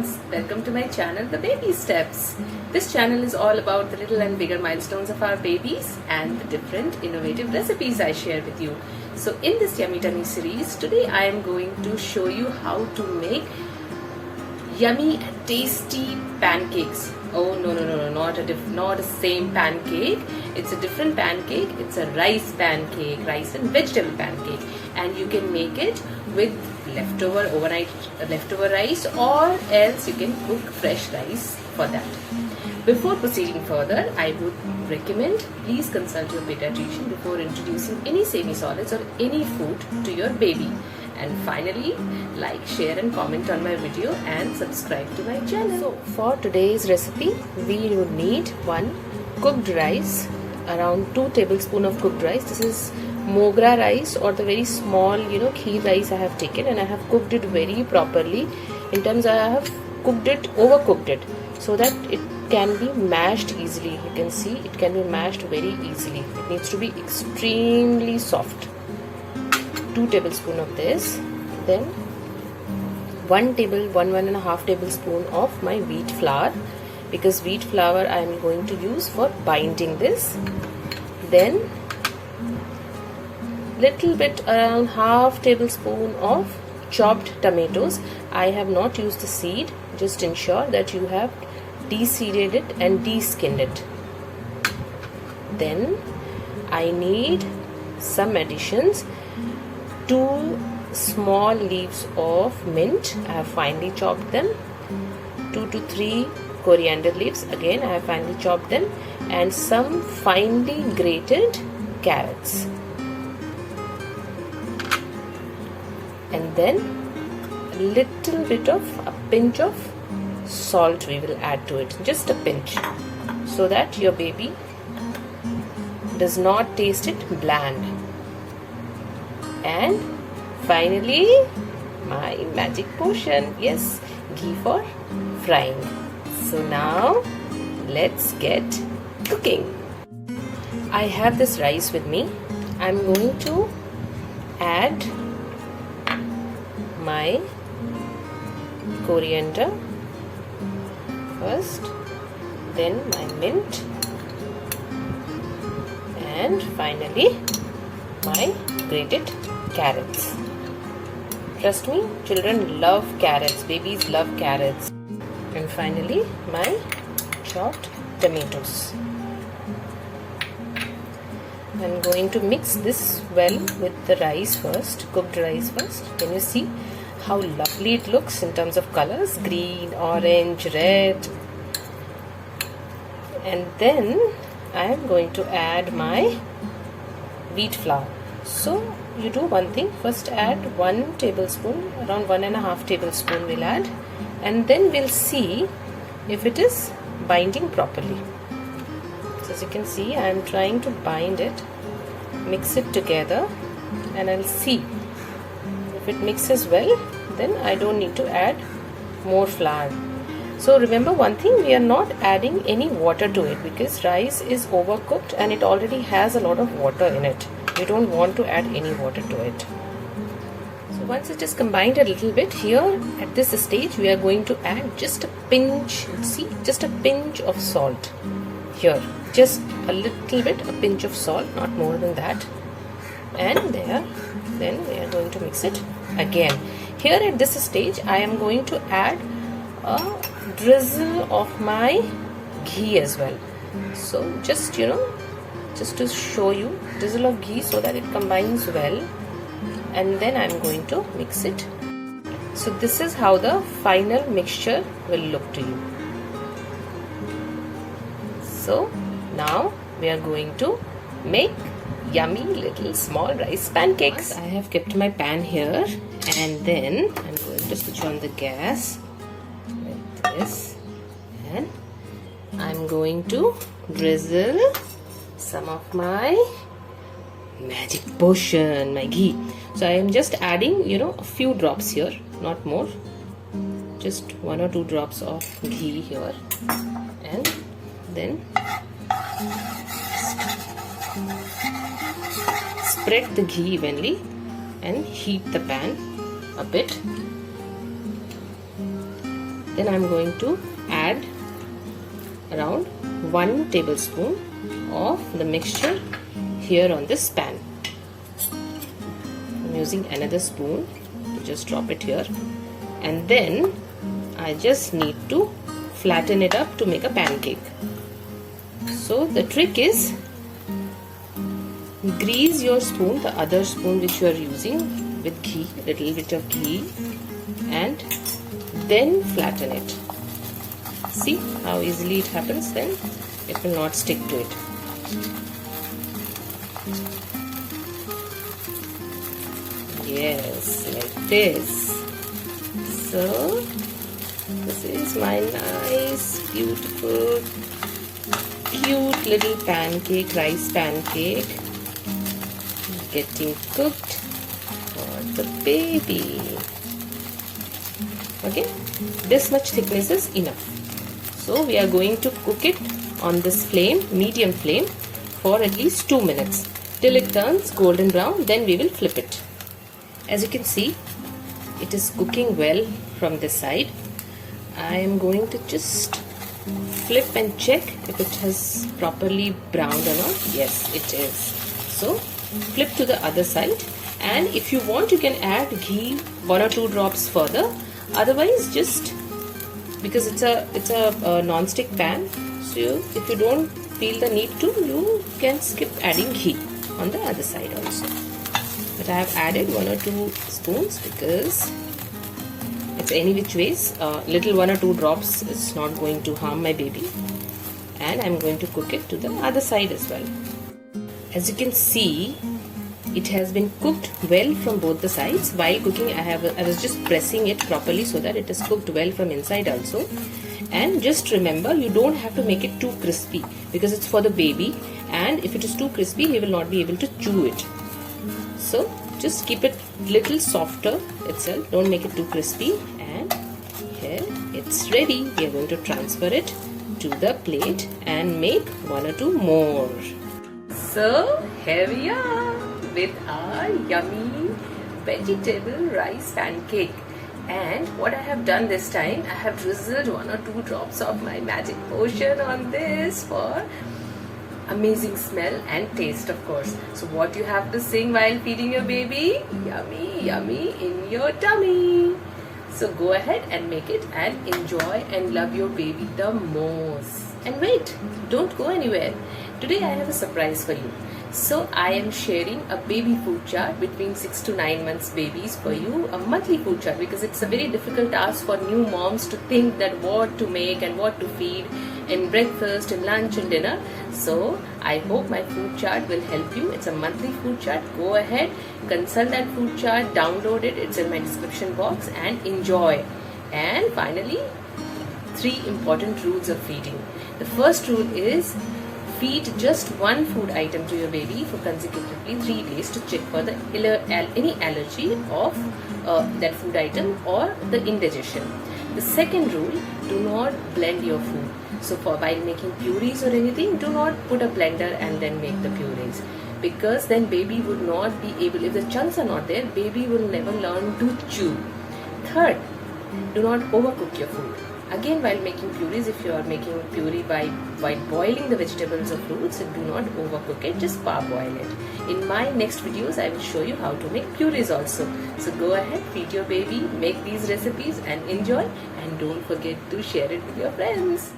friends, welcome to my channel The Baby Steps. This channel is all about the little and bigger milestones of our babies and the different innovative recipes I share with you. So in this Yummy Tummy series, today I am going to show you how to make yummy and tasty pancakes. Oh no, not a same pancake. It's a different pancake. It's a rice pancake, rice and vegetable pancake, and you can make it with overnight leftover rice, or else you can cook fresh rice for that. Before proceeding further, I would recommend please consult your pediatrician before introducing any semi-solids or any food to your baby. And finally, like, share and comment on my video and subscribe to my channel. So for today's recipe, we would need one cooked rice, around 2 tablespoons of cooked rice. This is Mogra rice, or the very small kheer rice I have taken, and I have cooked it very properly. In terms, I have overcooked it so that it can be mashed easily. You can see it can be mashed very easily. It needs to be extremely soft. 2 tablespoons of this, then 1.5 tablespoon of my wheat flour, because wheat flour I am going to use for binding this. Then little bit, around half tablespoon of chopped tomatoes. I have not used the seed. Just ensure that you have de-seeded it and de-skinned it. Then I need some additions. 2 small leaves of mint, I have finely chopped them. 2 to 3 coriander leaves, again I have finely chopped them, and some finely grated carrots. And then a pinch of salt we will add to it, just a pinch, so that your baby does not taste it bland. And finally, my magic potion, yes, ghee for frying. So now let's get cooking. I have this rice with me. I'm going to add my coriander first, then my mint, and finally my grated carrots. Trust me, children love carrots, babies love carrots. And finally my chopped tomatoes. I'm going to mix this well with the rice first, cooked rice first. Can you see how lovely it looks in terms of colors? Green, orange, red. And then I am going to add my wheat flour. So you do one thing, first add 1 tablespoon, around 1.5 tablespoon we'll add, and then we'll see if it is binding properly. So as you can see, I am trying to bind it, mix it together, and I'll see if it mixes well. Then I don't need to add more flour. So remember one thing, we are not adding any water to it, because rice is overcooked and it already has a lot of water in it. You don't want to add any water to it. So once it is combined a little bit, here at this stage we are going to add just a pinch, see, just a pinch of salt here, just a little bit, a pinch of salt, not more than that. And there, then we are going to mix it again. Here at this stage I am going to add a drizzle of my ghee as well. So just just to show you, drizzle of ghee so that it combines well, and then I'm going to mix it. So this is how the final mixture will look to you. So now we are going to make yummy little small rice pancakes. I have kept my pan here, and then I'm going to switch on the gas like this, and I'm going to drizzle some of my magic potion, my ghee. So I am just adding a few drops here, not more, just 1 or 2 drops of ghee here, and then spread the ghee evenly and heat the pan a bit. Then I'm going to add around 1 tablespoon of the mixture here on this pan. I'm using another spoon to just drop it here, and then I just need to flatten it up to make a pancake. So the trick is, grease your spoon, the other spoon which you are using, with ghee, little bit of ghee, and then flatten it. See how easily it happens, then it will not stick to it. Yes, like this. So this is my nice, beautiful, cute little pancake, rice pancake, getting cooked for the baby. Okay, this much thickness is enough. So we are going to cook it on this flame, medium flame, for at least 2 minutes till it turns golden brown. Then we will flip it. As you can see, it is cooking well from this side. I am going to just flip and check if it has properly browned or not. Yes, it is. So flip to the other side, and if you want you can add ghee 1 or 2 drops further. Otherwise, just because it's a non-stick pan, so if you don't feel the need to, you can skip adding ghee on the other side also. But I have added 1 or 2 spoons because it's any which ways, little 1 or 2 drops is not going to harm my baby. And I'm going to cook it to the other side as well. As you can see, it has been cooked well from both the sides. While cooking, I was just pressing it properly so that it is cooked well from inside also. And just remember, you don't have to make it too crispy because it's for the baby, and if it is too crispy, he will not be able to chew it. So just keep it little softer itself, don't make it too crispy. And here it's ready. We are going to transfer it to the plate and make 1 or 2 more. So here we are with our yummy vegetable rice pancake. And what I have done this time, I have drizzled 1 or 2 drops of my magic potion on this for amazing smell and taste, of course. So what you have to sing while feeding your baby? Yummy, yummy in your tummy. So go ahead and make it and enjoy and love your baby the most. And wait, don't go anywhere. Today I have a surprise for you. So I am sharing a baby food chart between 6 to 9 months babies for you, a monthly food chart, because it's a very difficult task for new moms to think that what to make and what to feed in breakfast, in lunch and dinner. So I hope my food chart will help you. It's a monthly food chart. Go ahead, consult that food chart, download it. It's in my description box and enjoy. And finally, 3 important rules of feeding. The first rule is feed just 1 food item to your baby for consecutively 3 days to check for the any allergy of that food item or the indigestion. The second rule, do not blend your food. So while making purees or anything, do not put a blender and then make the purees, because then baby would not be able, if the chunks are not there, baby will never learn to chew. Third, do not overcook your food. Again, while making purees, if you are making puree by boiling the vegetables or fruits, do not overcook it, just parboil it. In my next videos, I will show you how to make purees also. So go ahead, feed your baby, make these recipes and enjoy, and don't forget to share it with your friends.